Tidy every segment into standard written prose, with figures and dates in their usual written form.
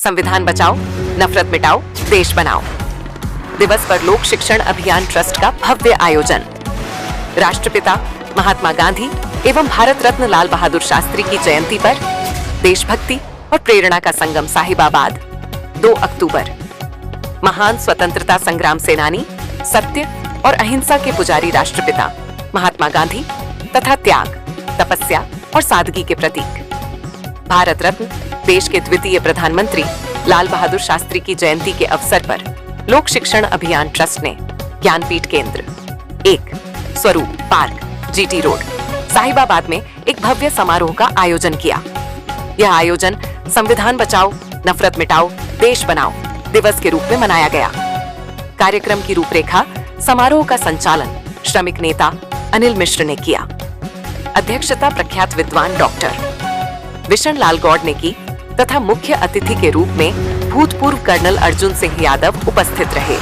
संविधान बचाओ, नफरत मिटाओ, देश बनाओ दिवस पर लोक शिक्षण अभियान ट्रस्ट का भव्य आयोजन। राष्ट्रपिता महात्मा गांधी एवं भारत रत्न लाल बहादुर शास्त्री की जयंती पर देशभक्ति और प्रेरणा का संगम साहिबाबाद 2 अक्टूबर। महान स्वतंत्रता संग्राम सेनानी, सत्य और अहिंसा के पुजारी राष्ट्रपिता महात्मा गांधी तथा त्याग, तपस्या और सादगी के प्रतीक भारत रत्न देश के द्वितीय प्रधानमंत्री लाल बहादुर शास्त्री की जयंती के अवसर पर लोक शिक्षण अभियान ट्रस्ट ने ज्ञानपीठ केंद्र 1 स्वरूप पार्क, जीटी रोड, साहिबाबाद में एक भव्य समारोह का आयोजन किया। यह आयोजन संविधान बचाओ, नफरत मिटाओ, देश बनाओ दिवस के रूप में मनाया गया। कार्यक्रम की रूपरेखा, समारोह का संचालन श्रमिक नेता अनिल मिश्र ने किया। अध्यक्षता प्रख्यात विद्वान डॉक्टर विशन लाल गौड़ ने की तथा मुख्य अतिथि के रूप में भूतपूर्व कर्नल अर्जुन सिंह यादव उपस्थित रहे।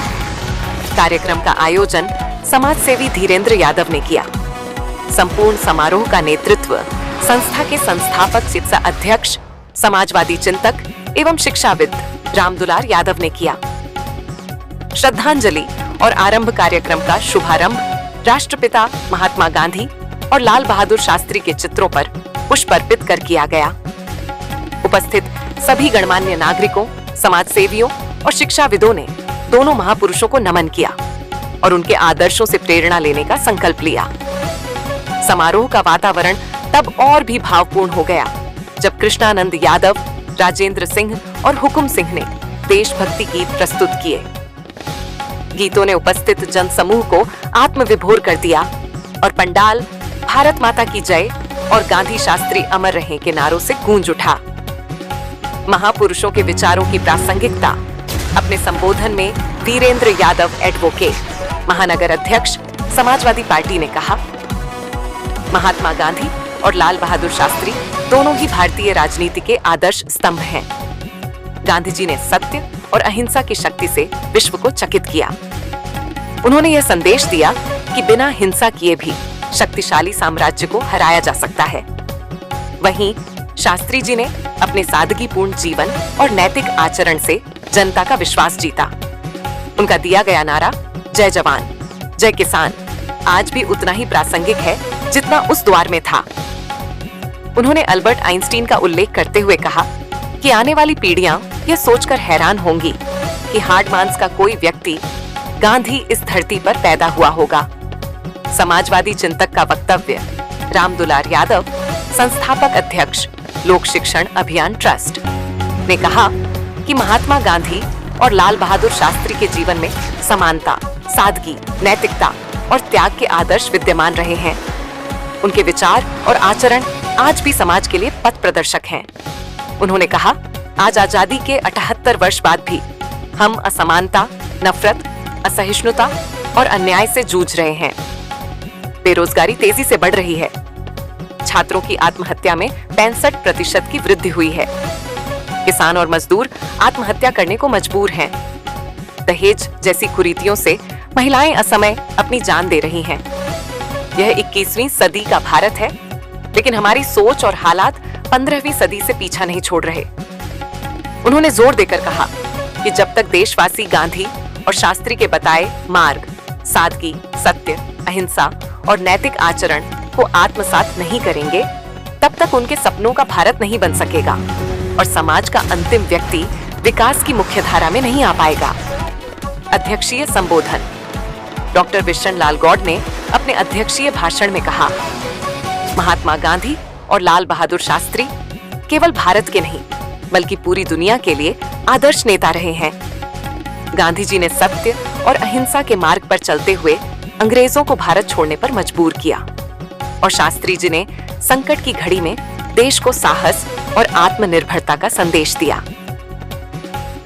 कार्यक्रम का आयोजन समाज सेवी धीरेन्द्र यादव ने किया। संपूर्ण समारोह का नेतृत्व संस्था के संस्थापक शिक्षा अध्यक्ष, समाजवादी चिंतक एवं शिक्षाविद रामदुलार यादव ने किया। श्रद्धांजलि और आरंभ कार्यक्रम का शुभारंभ राष्ट्रपिता महात्मा गांधी और लाल बहादुर शास्त्री के चित्रों पर पुष्प अर्पित कर किया गया। उपस्थित सभी गणमान्य नागरिकों, समाज सेवियों और शिक्षाविदों ने दोनों महापुरुषों को नमन किया और उनके आदर्शों से प्रेरणा लेने का संकल्प लिया। समारोह का वातावरण तब और भी भावपूर्ण हो गया जब कृष्णानंद यादव, राजेंद्र सिंह और हुकुम सिंह ने देशभक्ति गीत प्रस्तुत किए। गीतों ने उपस्थित जनसमूह को आत्मविभोर कर दिया और पंडाल भारत माता की जय और गांधी शास्त्री अमर रहे के नारों से गूंज उठा। महापुरुषों के विचारों की प्रासंगिकता अपने संबोधन में धीरेन्द्र यादव एडवोकेट, महानगर अध्यक्ष, समाजवादी पार्टी ने कहा, महात्मा गांधी और लाल बहादुर शास्त्री दोनों ही भारतीय राजनीति के आदर्श स्तंभ हैं। गांधी जी ने सत्य और अहिंसा की शक्ति से विश्व को चकित किया। उन्होंने यह संदेश दिया कि बिना हिंसा किए भी शक्तिशाली साम्राज्य को हराया जा सकता है। वहीं शास्त्री जी ने अपने सादगीपूर्ण जीवन और नैतिक आचरण से जनता का विश्वास जीता। उनका दिया गया नारा जय जवान, जय किसान आज भी उतना ही प्रासंगिक है जितना उस दौर में था। उन्होंने अल्बर्ट आइंस्टीन का उल्लेख करते हुए कहा कि आने वाली पीढ़ियां यह सोचकर हैरान होंगी कि हार्ड मांस का कोई व्यक्ति गांधी इस धरती पर पैदा हुआ होगा। समाजवादी चिंतक का वक्तव्य रामदुलार यादव, संस्थापक अध्यक्ष लोक शिक्षण अभियान ट्रस्ट, ने कहा कि महात्मा गांधी और लाल बहादुर शास्त्री के जीवन में समानता, सादगी, नैतिकता और त्याग के आदर्श विद्यमान रहे हैं। उनके विचार और आचरण आज भी समाज के लिए पथ प्रदर्शक हैं। उन्होंने कहा, आज आजादी के 78 वर्ष बाद भी हम असमानता, नफरत, असहिष्णुता और अन्याय से जूझ रहे हैं। बेरोजगारी तेजी से बढ़ रही है। छात्रों की आत्महत्या में 65% की वृद्धि हुई है। किसान और मजदूर आत्महत्या करने को मजबूर हैं। दहेज जैसी कुरीतियों से महिलाएं असमय अपनी जान दे रही हैं। यह 21वीं सदी का भारत है, लेकिन हमारी सोच और हालात 15वीं सदी से पीछा नहीं छोड़ रहे। उन्होंने जोर देकर कहा कि जब तक देशवासी गांधी और शास्त्री के बताए मार्ग, सादगी, सत्य, अहिंसा और नैतिक आचरण को आत्मसात नहीं करेंगे, तब तक उनके सपनों का भारत नहीं बन सकेगा और समाज का अंतिम व्यक्ति विकास की मुख्य धारा में नहीं आ पाएगा। अध्यक्षीय संबोधन। डॉक्टर विशन लाल गौड़ ने अपने अध्यक्षीय भाषण में कहा, महात्मा गांधी और लाल बहादुर शास्त्री केवल भारत के नहीं बल्कि पूरी दुनिया के लिए आदर्श नेता रहे हैं। गांधी जी ने सत्य और अहिंसा के मार्ग पर चलते हुए अंग्रेजों को भारत छोड़ने पर मजबूर किया और शास्त्री जी ने संकट की घड़ी में देश को साहस और आत्मनिर्भरता का संदेश दिया।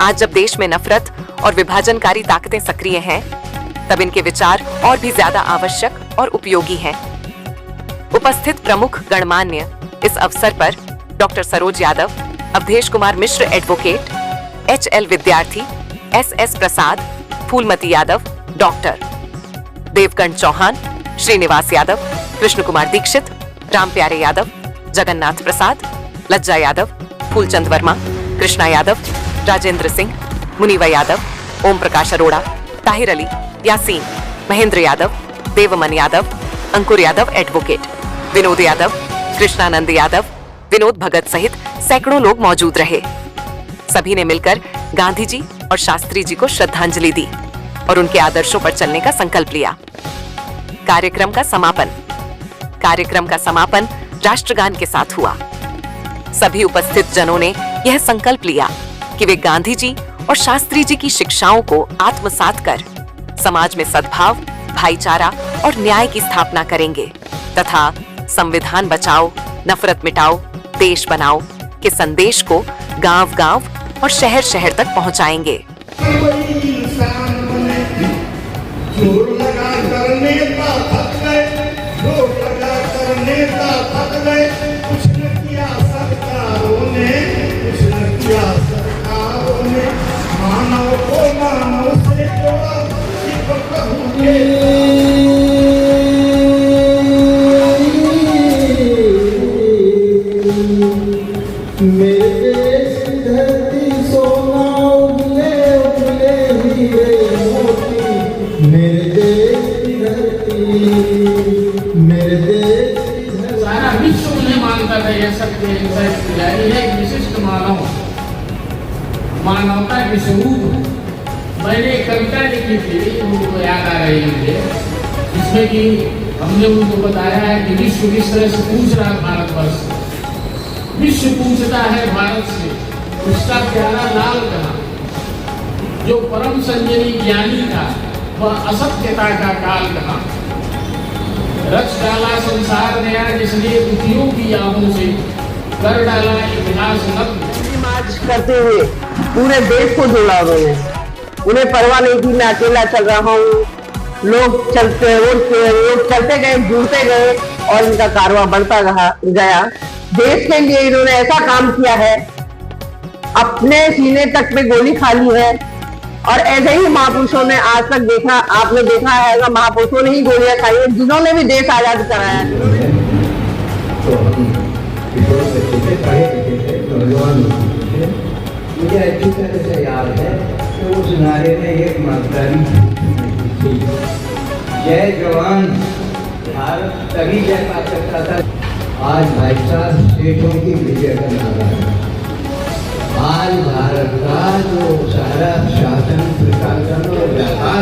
आज जब देश में नफरत और विभाजनकारी ताकतें सक्रिय हैं, तब इनके विचार और भी ज्यादा आवश्यक और उपयोगी हैं। उपस्थित प्रमुख गणमान्य इस अवसर पर doctor Saroj Yadav, Awadhesh Kumar Mishra advocate, HL विद्यार्थी, SS प्रसाद, फूलमती यादव, डॉक्टर देवकंठ चौहान, श्रीनिवास यादव, कृष्ण कुमार दीक्षित, राम प्यारे यादव, जगन्नाथ प्रसाद, लज्जा यादव, फूलचंद वर्मा, कृष्णा यादव, राजेंद्र सिंह, मुनीवा यादव, ओम प्रकाश अरोड़ा, ताहिर अली, यासीन, महेंद्र यादव, देवमन यादव, अंकुर यादव एडवोकेट, विनोद यादव, कृष्णानंद यादव, विनोद भगत सहित सैकड़ों लोग मौजूद रहे। सभी ने मिलकर गांधी जी और शास्त्री जी को श्रद्धांजलि दी और उनके आदर्शों पर चलने का संकल्प लिया। कार्यक्रम का समापन राष्ट्रगान के साथ हुआ। सभी उपस्थित जनों ने यह संकल्प लिया कि वे गांधी जी और शास्त्री जी की शिक्षाओं को आत्मसात कर समाज में सद्भाव, भाईचारा और न्याय की स्थापना करेंगे तथा संविधान बचाओ, नफरत मिटाओ, देश बनाओ के संदेश को गांव-गांव और शहर-शहर तक पहुंचाएंगे। सारा विश्व नहीं मानता था यह सत्य एक विशिष्ट मानवता के स्वरूप। मैंने एक कविता लिखी थी, उनको याद आ रही है मुझे, जिसमें कि हमने उनको बताया है कि विश्व किस तरह से पूछ रहा है भारतवर्ष। विश्व पूछता है भारत से, उसका प्यारा लाल कहाँ, जो परम संजनी ज्ञानी था वह असत्यता का काल कहाँ। रच डाला संसार नया जिसने दुखियों की आहों से, कर डाला इतिहास नग्न। मार्च करते हुए पूरे देश को जोड़ा उन्होंने। उन्हें परवाह नहीं थी मैं अकेला चल रहा हूँ। लोग चलते गए, जुड़ते गए और इनका कारवां बढ़ता गया। देश के लिए इन्होंने ऐसा काम किया है, अपने सीने तक में गोली खा ली है। और ऐसे ही महापुरुषों ने आज तक देखा, आपने देखा है महापुरुषों ने ही गोलियां खाई है, जिन्होंने भी देश आजाद कराया है। मुझे अच्छी तरह से याद है कि उस नारे में एक मात्रारी थी, जय जवान। भारत तभी जय पा सकता था। आज भाई साहब स्टेटों की विजय का नारा है। आज भारत का जो सारा शासन प्रशासन और व्यापार